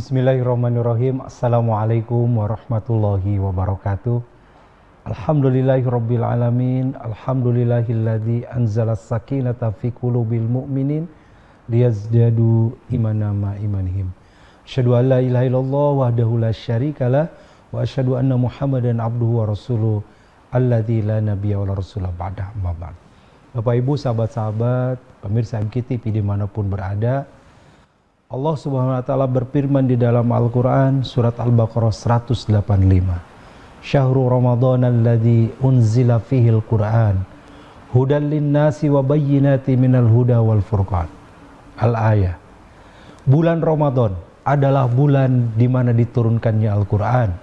Bismillahirrahmanirrahim. Assalamualaikum warahmatullahi wabarakatuh. Alhamdulillahirabbil alamin. Alhamdulillahilladzi anzalas sakinata fi qulubil mu'minin liyazdadu imanan ma imanihim. Asyhadu an la ilaha illallah wahdahu la syarikalah wa asyhadu anna Muhammadan abduhu wa rasuluh alladzi la nabiyya wa la rasula ba'da amma ba'd. Bapak Ibu, sahabat-sahabat, pemirsa MKTV dimanapun berada, Allah Subhanahu wa taala berfirman di dalam Al-Qur'an surat Al-Baqarah 185. Syahrul Ramadan alladzi unzila fihil Qur'an hudan linnasi wa bayyinatin minal huda wal furqan. Al-ayah. Bulan Ramadan adalah bulan di mana diturunkannya Al-Qur'an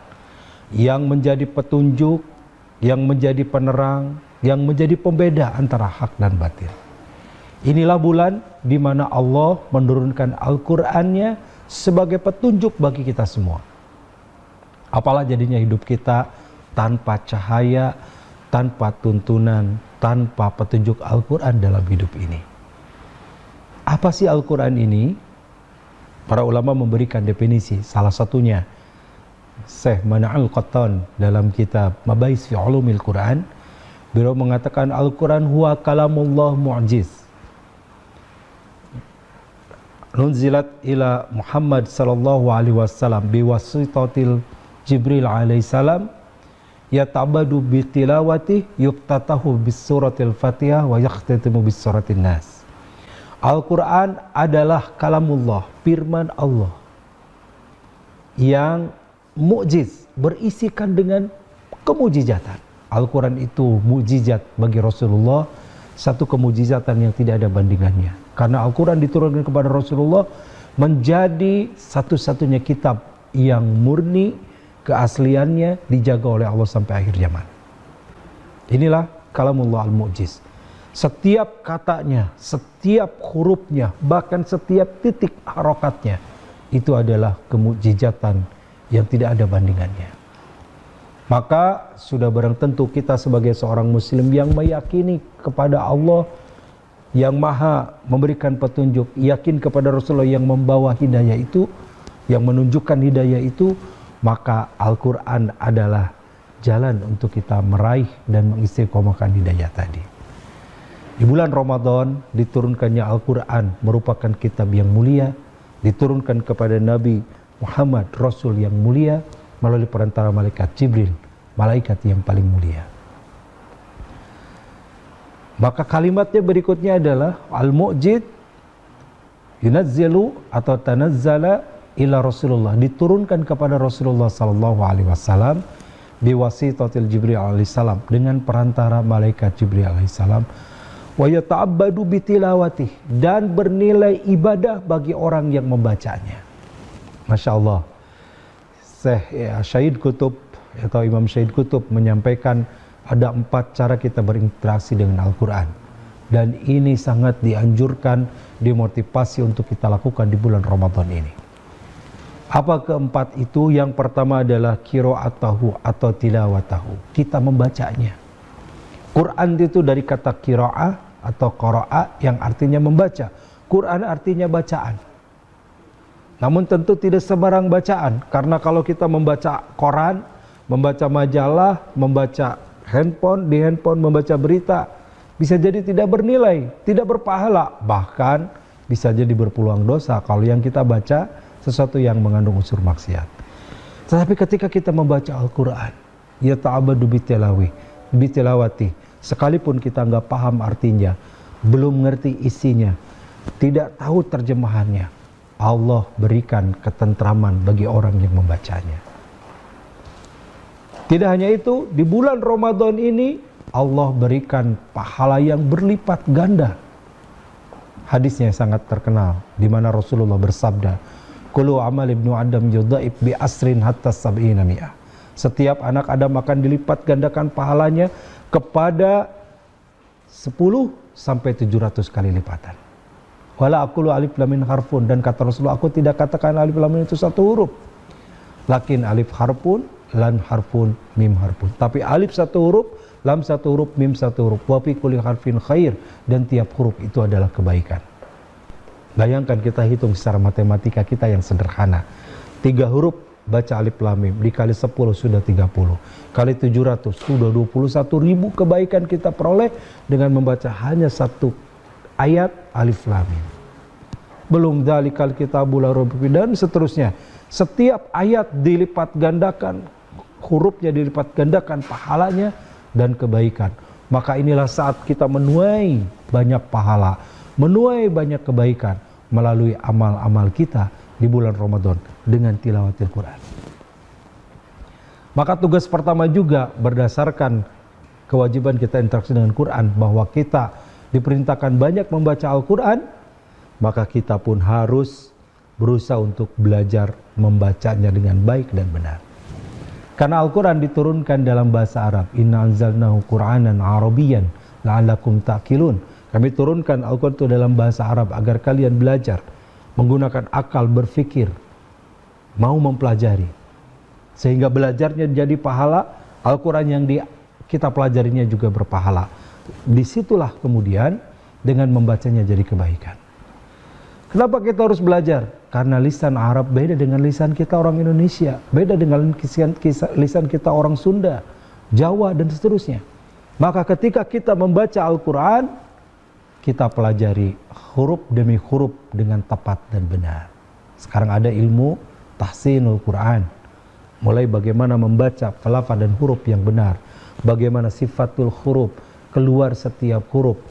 yang menjadi petunjuk, yang menjadi penerang, yang menjadi pembeda antara hak dan batil. Inilah bulan di mana Allah menurunkan Al-Qur'annya sebagai petunjuk bagi kita semua. Apalah jadinya hidup kita tanpa cahaya, tanpa tuntunan, tanpa petunjuk Al-Qur'an dalam hidup ini. Apa sih Al-Qur'an ini? Para ulama memberikan definisi, salah satunya Syekh Mana'al Qattan dalam kitab Mabahis fi Ulumil Qur'an, beliau mengatakan Al-Qur'an huwa kalamullah mu'jiz. Nunzilat ila Muhammad sallallahu alaihi wasallam biwasitatil Jibril alaihi salam yatabadu bitilawati yuftatahu bis suratil Fatihah wa yakhtatimu bis suratin Nas. Al-Qur'an adalah kalamullah, firman Allah yang mukjiz, berisikan dengan kemujizatan. Al-Qur'an itu mukjizat bagi Rasulullah, satu kemujizatan yang tidak ada bandingannya. Karena Al-Quran diturunkan kepada Rasulullah menjadi satu-satunya kitab yang murni keasliannya dijaga oleh Allah sampai akhir zaman. Inilah kalamullah al-mu'jiz. Setiap katanya, setiap hurufnya, bahkan setiap titik harokatnya, itu adalah kemujizatan yang tidak ada bandingannya. Maka sudah barang tentu kita sebagai seorang muslim yang meyakini kepada Allah yang maha memberikan petunjuk, yakin kepada Rasulullah yang membawa hidayah itu, yang menunjukkan hidayah itu, maka Al-Quran adalah jalan untuk kita meraih dan mengistiqomahkan hidayah tadi. Di bulan Ramadan diturunkannya Al-Quran merupakan kitab yang mulia, diturunkan kepada Nabi Muhammad, Rasul yang mulia, melalui perantara malaikat Jibril, malaikat yang paling mulia. Maka kalimatnya berikutnya adalah al-mu'jid yunazzilu atau tanazzala ila Rasulullah, diturunkan kepada Rasulullah sallallahu alaihi wasallam biwasitatil Jibril alaihi salam, dengan perantara malaikat Jibril alaihi salam, wa yata'abbadu bitilawati, dan bernilai ibadah bagi orang yang membacanya. Masya Allah. Syahid Qutb atau Imam Syahid Qutb menyampaikan ada 4 cara kita berinteraksi dengan Al-Quran, dan ini sangat dianjurkan, dimotivasi untuk kita lakukan di bulan Ramadan ini. Apa keempat itu? Yang pertama adalah qira'atahu atau tilawatahu, kita membacanya. Quran itu dari kata qira'ah atau qara'a yang artinya membaca. Quran artinya bacaan. Namun tentu tidak sebarang bacaan, karena kalau kita membaca koran, membaca majalah, membaca di handphone membaca berita, bisa jadi tidak bernilai, tidak berpahala, bahkan bisa jadi berpeluang dosa kalau yang kita baca sesuatu yang mengandung unsur maksiat. Tetapi ketika kita membaca Al-Quran, ya ta'abadu bitilawati, sekalipun kita nggak paham artinya, belum ngerti isinya, tidak tahu terjemahannya, Allah berikan ketentraman bagi orang yang membacanya. Tidak hanya itu, di bulan Ramadan ini Allah berikan pahala yang berlipat ganda. Hadisnya sangat terkenal di mana Rasulullah bersabda, "Kullu amal ibnu Adam yudha'if bi asrin hatta sab'ina mi'ah." Setiap anak Adam akan dilipat gandakan pahalanya kepada 10 sampai 700 kali lipatan. Wala aqulu alif lam mim harfun, dan kata Rasulullah, aku tidak katakan alif lam mim itu satu huruf. Lakin alif harfun, lan harfun, mim harfun. Tapi alif satu huruf, lam satu huruf, mim satu huruf. Wa fi kulli harfin khair, dan tiap huruf itu adalah kebaikan. Bayangkan kita hitung secara matematika kita yang sederhana. 3 huruf baca alif lam mim, dikali 10 sudah 30, kali 700 sudah 21.000 kebaikan kita peroleh dengan membaca hanya 1 ayat alif lam mim. Belum dzalikal kitabul la raiba fihi, dan seterusnya. Setiap ayat dilipat gandakan, hurufnya dilipat gandakan pahalanya dan kebaikan. Maka inilah saat kita menuai banyak pahala, menuai banyak kebaikan melalui amal-amal kita di bulan Ramadan dengan tilawatil Quran. Maka tugas pertama juga berdasarkan kewajiban kita interaksi dengan Quran, bahwa kita diperintahkan banyak membaca Al-Quran, maka kita pun harus berusaha untuk belajar membacanya dengan baik dan benar. Karena Al-Quran diturunkan dalam bahasa Arab. Inna anzalnahu Qur'anan Arabiyyan la'allakum ta'qilun. Kami turunkan Al-Quran itu dalam bahasa Arab agar kalian belajar, menggunakan akal berfikir, mau mempelajari. Sehingga belajarnya jadi pahala, Al-Quran yang kita pelajarinya juga berpahala. Disitulah kemudian dengan membacanya jadi kebaikan. Kenapa kita harus belajar? Karena lisan Arab beda dengan lisan kita orang Indonesia, beda dengan lisan kita orang Sunda, Jawa, dan seterusnya. Maka ketika kita membaca Al-Quran, kita pelajari huruf demi huruf dengan tepat dan benar. Sekarang ada ilmu tahsinul Quran, mulai bagaimana membaca lafaz dan huruf yang benar, bagaimana sifatul huruf, keluar setiap huruf,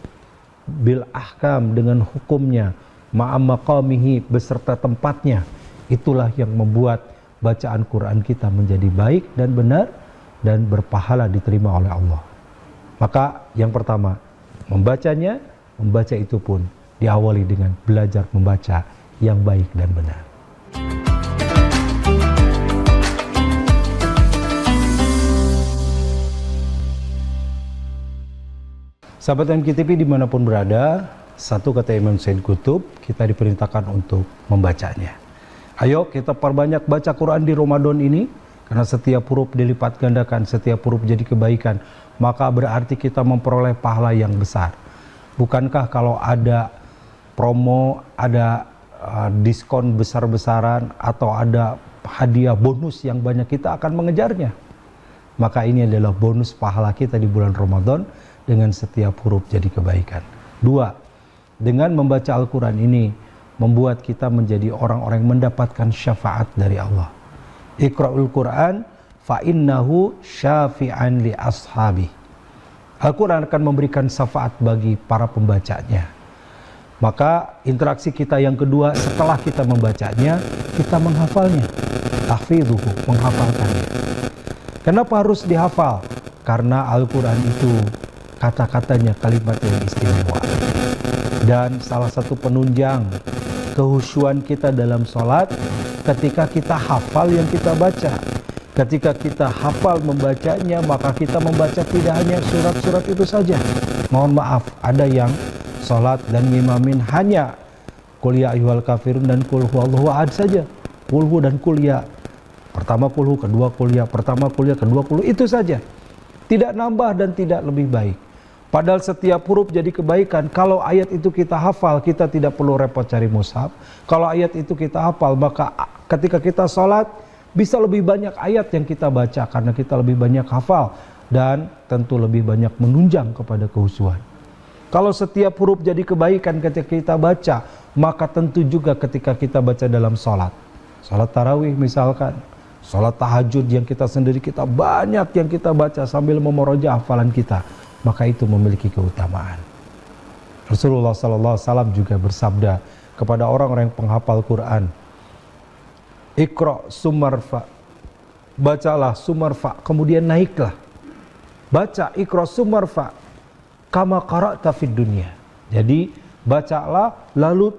bil ahkam dengan hukumnya, ma'am maqamihi beserta tempatnya. Itulah yang membuat bacaan Quran kita menjadi baik dan benar dan berpahala diterima oleh Allah. Maka yang pertama, membaca itu pun diawali dengan belajar membaca yang baik dan benar. Sahabat MKTV dimanapun berada, satu kata Imam Sayyid Qutb, kita diperintahkan untuk membacanya. Ayo kita perbanyak baca Quran di Ramadan ini, karena setiap huruf dilipat gandakan, setiap huruf jadi kebaikan, maka berarti kita memperoleh pahala yang besar. Bukankah kalau ada promo, ada diskon besar-besaran, atau ada hadiah bonus yang banyak, kita akan mengejarnya. Maka ini adalah bonus pahala kita di bulan Ramadan dengan setiap huruf jadi kebaikan. 2, dengan membaca Al-Quran ini membuat kita menjadi orang-orang yang mendapatkan syafaat dari Allah. Iqra'ul Quran fa innahu syafi'an li ashabi. Al-Quran akan memberikan syafaat bagi para pembacanya. Maka interaksi kita yang kedua setelah kita membacanya, kita menghafalnya. Tahfidhuhu, menghafalkannya. Kenapa harus dihafal? Karena Al-Quran itu kata-katanya kalimat yang istimewa. Dan salah satu penunjang kehusyuan kita dalam sholat ketika kita hafal yang kita baca. Ketika kita hafal membacanya, maka kita membaca tidak hanya surat-surat itu saja. Mohon maaf, ada yang sholat dan ngimamin hanya qul ya ayyuhal kafirun dan qul huwallahu ahad saja. Qul hu dan qul ya. Pertama qul hu, kedua qul ya, pertama qul ya, kedua qul hu, itu saja. Tidak nambah dan tidak lebih baik. Padahal setiap huruf jadi kebaikan. Kalau ayat itu kita hafal, kita tidak perlu repot cari mushaf. Kalau ayat itu kita hafal, maka ketika kita sholat, bisa lebih banyak ayat yang kita baca karena kita lebih banyak hafal dan tentu lebih banyak menunjang kepada kehusuan. Kalau setiap huruf jadi kebaikan ketika kita baca, maka tentu juga ketika kita baca dalam sholat. Sholat tarawih misalkan, sholat tahajud yang kita sendiri, kita banyak yang kita baca sambil memoroja hafalan kita, maka itu memiliki keutamaan. Rasulullah SAW juga bersabda kepada orang-orang yang penghafal Quran, Iqra sumarfa, bacalah sumarfa, kemudian naiklah. Baca Iqra sumarfa, kama qara'ta fid dunya. Jadi bacalah, lalu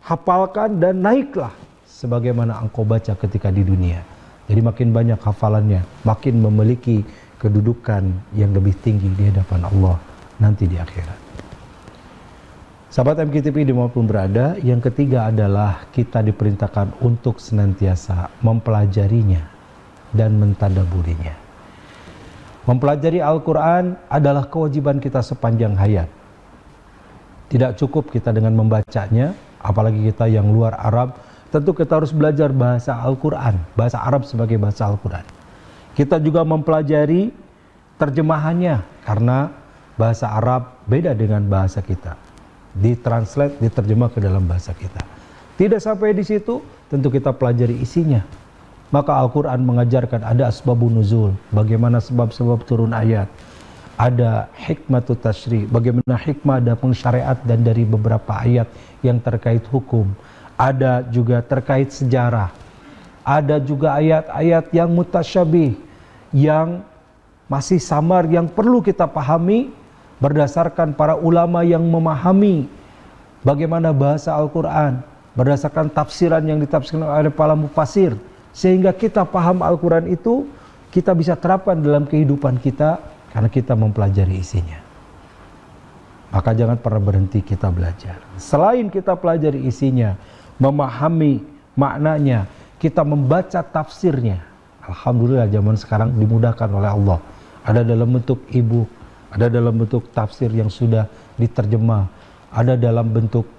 hafalkan dan naiklah sebagaimana engkau baca ketika di dunia. Jadi makin banyak hafalannya, makin memiliki kedudukan yang lebih tinggi di hadapan Allah nanti di akhirat. Sahabat MKTV dimanapun berada, yang ketiga adalah kita diperintahkan untuk senantiasa mempelajarinya dan mentadaburinya. Mempelajari Al-Quran adalah kewajiban kita sepanjang hayat. Tidak cukup kita dengan membacanya, apalagi kita yang luar Arab, tentu kita harus belajar bahasa Al-Quran, bahasa Arab sebagai bahasa Al-Quran. Kita juga mempelajari terjemahannya, karena bahasa Arab beda dengan bahasa kita. Ditranslate, diterjemah ke dalam bahasa kita. Tidak sampai di situ, tentu kita pelajari isinya. Maka Al-Quran mengajarkan ada asbabun nuzul, bagaimana sebab-sebab turun ayat. Ada hikmatut tasyri, bagaimana hikmah ada pengsyariat dan dari beberapa ayat yang terkait hukum. Ada juga terkait sejarah. Ada juga ayat-ayat yang mutasyabih, yang masih samar, yang perlu kita pahami berdasarkan para ulama yang memahami bagaimana bahasa Al-Quran, berdasarkan tafsiran yang ditafsirkan oleh para mufassir, sehingga kita paham Al-Quran itu, kita bisa terapkan dalam kehidupan kita, karena kita mempelajari isinya. Maka jangan pernah berhenti kita belajar. Selain kita pelajari isinya, memahami maknanya, kita membaca tafsirnya. Alhamdulillah zaman sekarang dimudahkan oleh Allah. Ada dalam bentuk e-book, ada dalam bentuk tafsir yang sudah diterjemah, ada dalam bentuk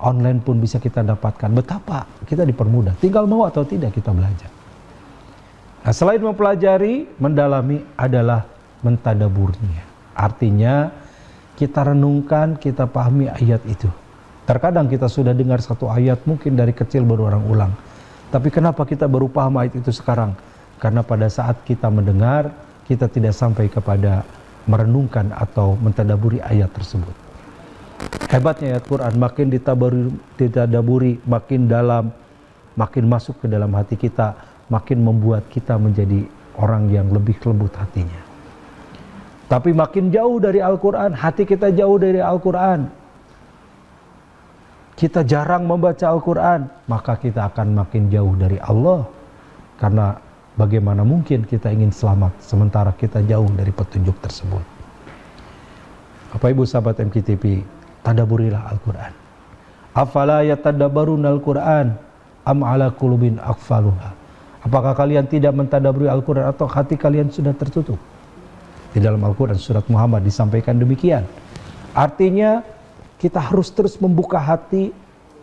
online pun bisa kita dapatkan. Betapa kita dipermudah, tinggal mau atau tidak kita belajar. Nah, selain mempelajari, mendalami adalah mentadaburnya. Artinya kita renungkan, kita pahami ayat itu. Terkadang kita sudah dengar satu ayat mungkin dari kecil baru orang ulang. Tapi kenapa kita baru paham ayat itu sekarang? Karena pada saat kita mendengar, kita tidak sampai kepada merenungkan atau mentadaburi ayat tersebut. Hebatnya ayat Quran, makin ditadaburi, makin dalam, makin masuk ke dalam hati kita, makin membuat kita menjadi orang yang lebih lembut hatinya. Tapi makin jauh dari Al-Quran, hati kita jauh dari Al-Quran, kita jarang membaca Al-Quran, maka kita akan makin jauh dari Allah. Karena bagaimana mungkin kita ingin selamat sementara kita jauh dari petunjuk tersebut. Bapak Ibu sahabat MKTP, tadaburilah Al-Quran. Afala yatadabbaruna Al-Quran am ala qulubin aqfaluha. Apakah kalian tidak mentadaburi Al-Quran atau hati kalian sudah tertutup? Di dalam Al-Quran surat Muhammad disampaikan demikian. Artinya kita harus terus membuka hati,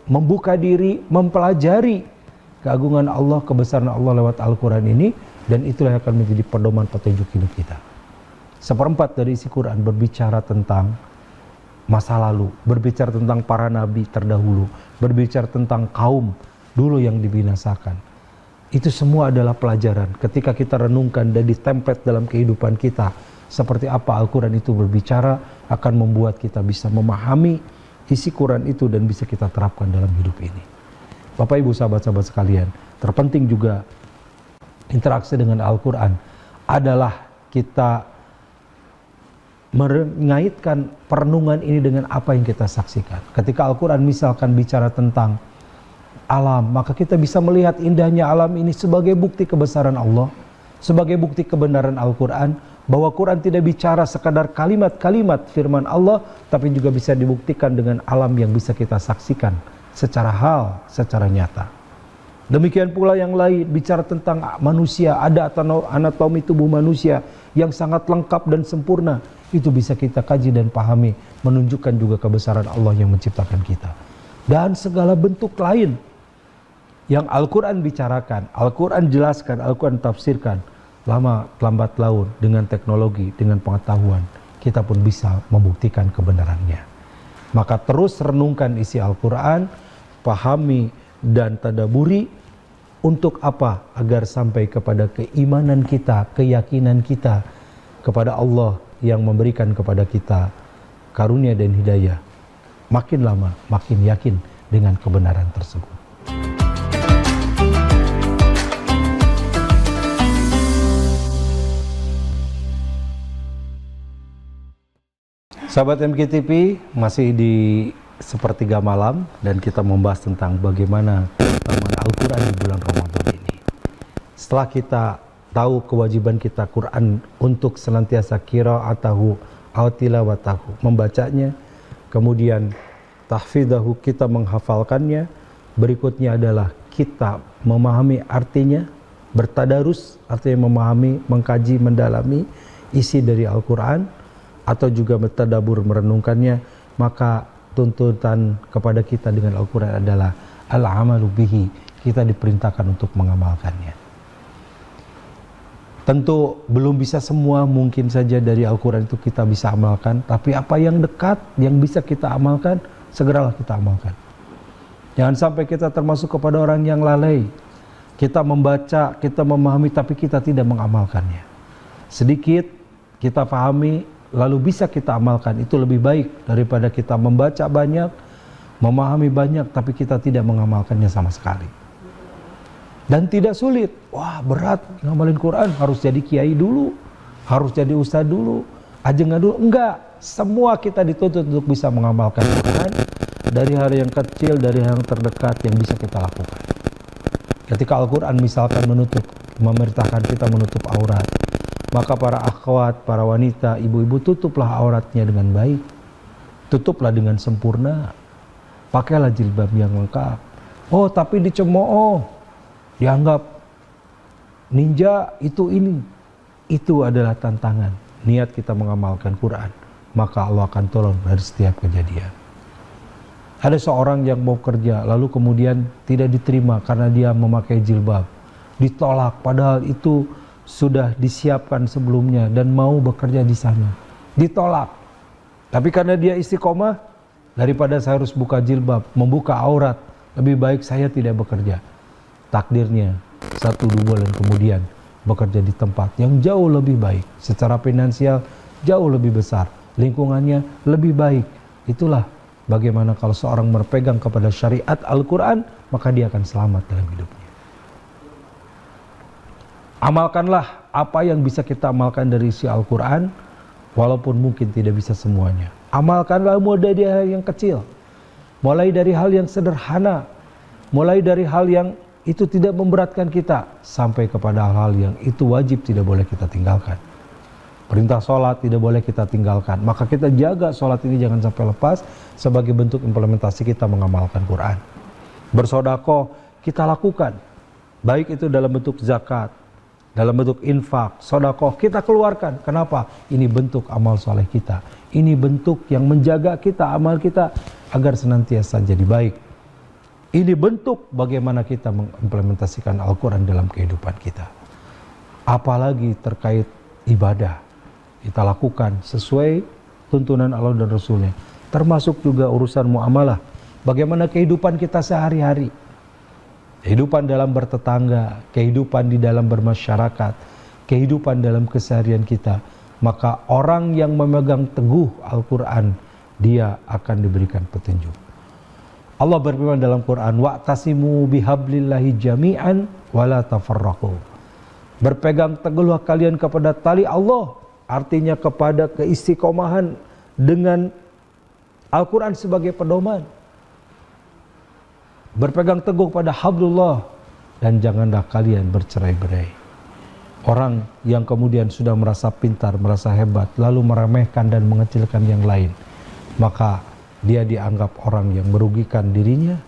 membuka diri, mempelajari keagungan Allah, kebesaran Allah lewat Al-Quran ini, dan itulah yang akan menjadi pedoman petunjuk hidup kita. Seperempat dari isi Quran berbicara tentang masa lalu, berbicara tentang para nabi terdahulu, berbicara tentang kaum dulu yang dibinasakan. Itu semua adalah pelajaran. Ketika kita renungkan dan ditempel dalam kehidupan kita, seperti apa Al-Quran itu berbicara, akan membuat kita bisa memahami isi Quran itu dan bisa kita terapkan dalam hidup ini. Bapak Ibu sahabat-sahabat sekalian, terpenting juga interaksi dengan Al-Quran adalah kita mengaitkan perenungan ini dengan apa yang kita saksikan. Ketika Al-Quran misalkan bicara tentang alam, maka kita bisa melihat indahnya alam ini sebagai bukti kebesaran Allah, sebagai bukti kebenaran Al-Quran, bahwa Quran tidak bicara sekadar kalimat-kalimat firman Allah, tapi juga bisa dibuktikan dengan alam yang bisa kita saksikan secara hal, secara nyata. Demikian pula yang lain, bicara tentang manusia, ada anatomi tubuh manusia yang sangat lengkap dan sempurna. Itu bisa kita kaji dan pahami, menunjukkan juga kebesaran Allah yang menciptakan kita. Dan segala bentuk lain yang Al-Quran bicarakan, Al-Quran jelaskan, Al-Quran tafsirkan, lama lambat laun dengan teknologi, dengan pengetahuan, kita pun bisa membuktikan kebenarannya. Maka terus renungkan isi Al-Quran, pahami dan tadaburi. Untuk apa? Agar sampai kepada keimanan kita, keyakinan kita kepada Allah yang memberikan kepada kita karunia dan hidayah. Makin lama, makin yakin dengan kebenaran tersebut. Sahabat MKTP, masih di sepertiga malam dan kita membahas tentang bagaimana keutamaan Al-Quran di bulan Ramadan ini. Setelah kita tahu kewajiban kita Quran untuk senantiasa qiraatahu aw tilawatahu, membacanya, kemudian tahfidzahu, kita menghafalkannya, berikutnya adalah kita memahami artinya, bertadarus artinya memahami, mengkaji, mendalami isi dari Al-Quran, atau juga bertadabur merenungkannya. Maka tuntutan kepada kita dengan Al-Quran adalah al-amalu bihi. Kita diperintahkan untuk mengamalkannya. Tentu belum bisa semua, mungkin saja dari Al-Quran itu kita bisa amalkan, tapi apa yang dekat, yang bisa kita amalkan, segeralah kita amalkan. Jangan sampai kita termasuk kepada orang yang lalai. Kita membaca, kita memahami, tapi kita tidak mengamalkannya. Sedikit kita pahami, lalu bisa kita amalkan, itu lebih baik daripada kita membaca banyak, memahami banyak, tapi kita tidak mengamalkannya sama sekali. Dan tidak sulit. Wah, berat ngamalin Quran, harus jadi kiai dulu, harus jadi ustadz dulu, ajengan dulu. Enggak, semua kita dituntut untuk bisa mengamalkan Quran dari hal yang kecil, dari hal yang terdekat yang bisa kita lakukan. Ketika Al-Quran misalkan memerintahkan kita menutup aurat, maka para akhwat, para wanita, ibu-ibu, tutuplah auratnya dengan baik, tutuplah dengan sempurna, pakailah jilbab yang lengkap. Oh, tapi dicemooh, dianggap ninja itu adalah tantangan. Niat kita mengamalkan Quran, maka Allah akan tolong dari setiap kejadian. Ada seorang yang mau kerja, lalu kemudian tidak diterima karena dia memakai jilbab, ditolak, padahal itu sudah disiapkan sebelumnya dan mau bekerja di sana, ditolak. Tapi karena dia istiqomah, daripada saya harus buka jilbab, membuka aurat, lebih baik saya tidak bekerja. Takdirnya 1-2 bulan kemudian bekerja di tempat yang jauh lebih baik, secara finansial jauh lebih besar, lingkungannya lebih baik. Itulah bagaimana kalau seorang berpegang kepada syariat Al-Quran, maka dia akan selamat dalam hidupnya. Amalkanlah apa yang bisa kita amalkan dari isi Al-Quran, walaupun mungkin tidak bisa semuanya. Amalkanlah mulai dari hal yang kecil, mulai dari hal yang sederhana, mulai dari hal yang itu tidak memberatkan kita, sampai kepada hal-hal yang itu wajib tidak boleh kita tinggalkan. Perintah sholat tidak boleh kita tinggalkan, maka kita jaga sholat ini jangan sampai lepas sebagai bentuk implementasi kita mengamalkan Quran. Bersedekah kita lakukan, baik itu dalam bentuk zakat, dalam bentuk infak, sedekah kita keluarkan. Kenapa? Ini bentuk amal soleh kita, ini bentuk yang menjaga kita, amal kita agar senantiasa jadi baik. Ini bentuk bagaimana kita mengimplementasikan Al-Quran dalam kehidupan kita. Apalagi terkait ibadah, kita lakukan sesuai tuntunan Allah dan Rasulnya. Termasuk juga urusan muamalah, bagaimana kehidupan kita sehari-hari, kehidupan dalam bertetangga, kehidupan di dalam bermasyarakat, kehidupan dalam keseharian kita. Maka orang yang memegang teguh Al-Quran, dia akan diberikan petunjuk. Allah berfirman dalam Quran, wa'tasimu bihablillahi jami'an wala tafarraqu. Berpegang teguhlah kalian kepada tali Allah, artinya kepada keistiqomahan dengan Al-Quran sebagai pedoman. Berpegang teguh pada hablullah, dan janganlah kalian bercerai-berai. Orang yang kemudian sudah merasa pintar, merasa hebat, lalu meremehkan dan mengecilkan yang lain, maka dia dianggap orang yang merugikan dirinya,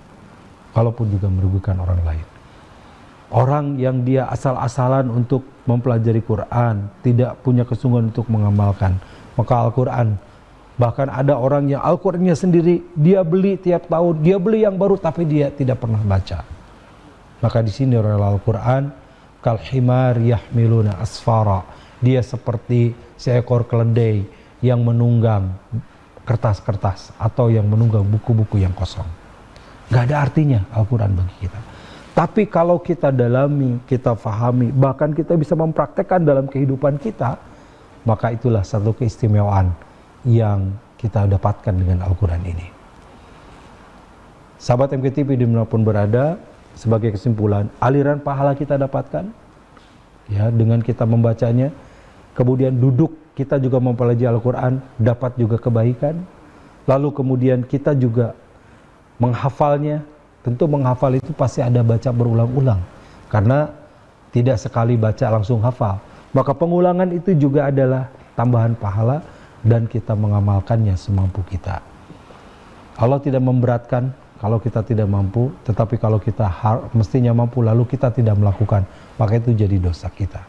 kalaupun juga merugikan orang lain. Orang yang dia asal-asalan untuk mempelajari Quran, tidak punya kesungguhan untuk mengamalkan, maka Al-Quran, bahkan ada orang yang Al-Qurannya sendiri dia beli tiap tahun, dia beli yang baru tapi dia tidak pernah baca. Maka di sini orang Al-Quran, kal himar yahmiluna asfara, dia seperti seekor keledai yang menunggang kertas-kertas atau yang menunggang buku-buku yang kosong. Gak ada artinya Al-Quran bagi kita. Tapi kalau kita dalami, kita fahami, bahkan kita bisa mempraktekkan dalam kehidupan kita, maka itulah satu keistimewaan yang kita dapatkan dengan Al-Quran ini. Sahabat MKTV dimanapun berada, sebagai kesimpulan, aliran pahala kita dapatkan ya dengan kita membacanya, kemudian duduk kita juga mempelajari Al-Quran, dapat juga kebaikan. Lalu kemudian kita juga menghafalnya. Tentu menghafal itu pasti ada baca berulang-ulang, karena tidak sekali baca langsung hafal. Maka pengulangan itu juga adalah tambahan pahala, dan kita mengamalkannya semampu kita. Allah tidak memberatkan kalau kita tidak mampu, tetapi kalau kita mestinya mampu lalu kita tidak melakukan, maka itu jadi dosa kita.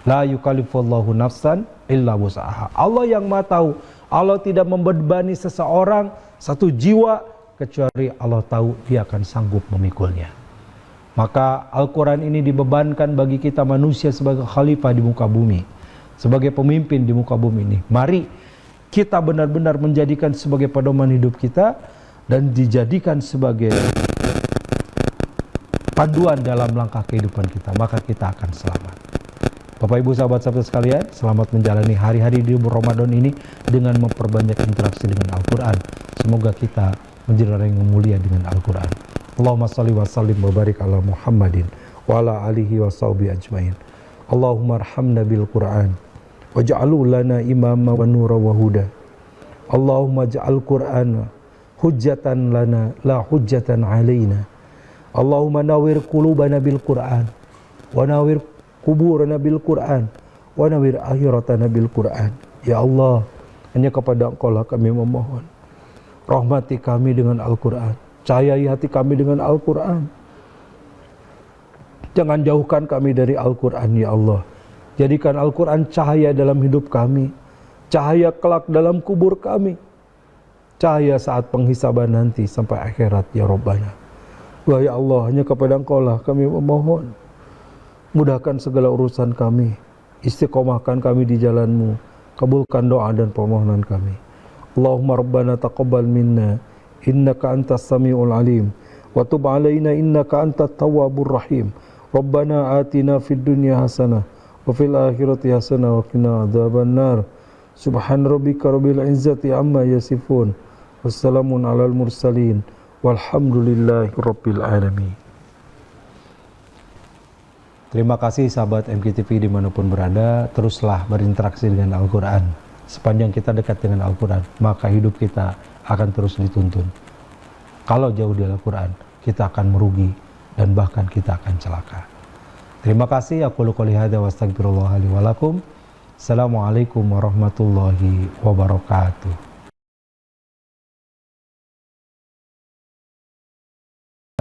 La yukallifullahu nafsan illa wus'aha. Allah yang Maha tahu. Allah tidak membebani seseorang, satu jiwa kecuali Allah tahu dia akan sanggup memikulnya. Maka Al-Quran ini dibebankan bagi kita manusia sebagai khalifah di muka bumi, sebagai pemimpin di muka bumi ini. Mari kita benar-benar menjadikan sebagai pedoman hidup kita dan dijadikan sebagai panduan dalam langkah kehidupan kita, maka kita akan selamat. Bapak Ibu sahabat-sahabat sekalian, selamat menjalani hari-hari di Ramadan ini dengan memperbanyak interaksi dengan Al-Quran. Semoga kita menjadi orang yang mulia dengan Al-Quran. Allahumma salli wa sallim wa barik ala Muhammadin wa ala alihi wa sahbihi ajmain. Allahumma arhamna bil Quran waj'alhu lana imama wa nura wa huda. Allahumma ja'al Qur'ana hujjatan lana la hujjatan alaina. Allahumma nawwir qulubana bil Qur'an wa nawwir kuburana bil Qur'an wa nawwir akhiratana bil Qur'an. Ya Allah, hanya kepada Engkau lah kami memohon. Rahmati kami dengan Al-Qur'an, cahayai hati kami dengan Al-Qur'an. Jangan jauhkan kami dari Al-Qur'an ya Allah. Jadikan Al-Qur'an cahaya dalam hidup kami, cahaya kelak dalam kubur kami, cahaya saat penghisaban nanti sampai akhirat ya Rabbana. Wah ya Allah, hanya kepada Engkau lah kami memohon. Mudahkan segala urusan kami, istiqomahkan kami di jalan-Mu, kabulkan doa dan permohonan kami. Allahumma Rabbana taqabbal minna, innaka antas sami'ul alim, wa tub alaina innaka antat tawwabur rahim. Rabbana atina fid dunya hasanah, wa fil akhirati hasanah, wa qina adzaban nar. Subhan rabbika rabbil izzati amma yasifun, wassalamun alal mursalin, walhamdulillahi rabbil alamin. Terima kasih sahabat MKTV dimanapun berada, teruslah berinteraksi dengan Al-Quran. Sepanjang kita dekat dengan Al-Quran, maka hidup kita akan terus dituntun. Kalau jauh dari Al-Quran, kita akan merugi dan bahkan kita akan celaka. Terima kasih. Aku qouli hadza wa astaghfirullah li wa lakum. Assalamualaikum warahmatullahi wabarakatuh.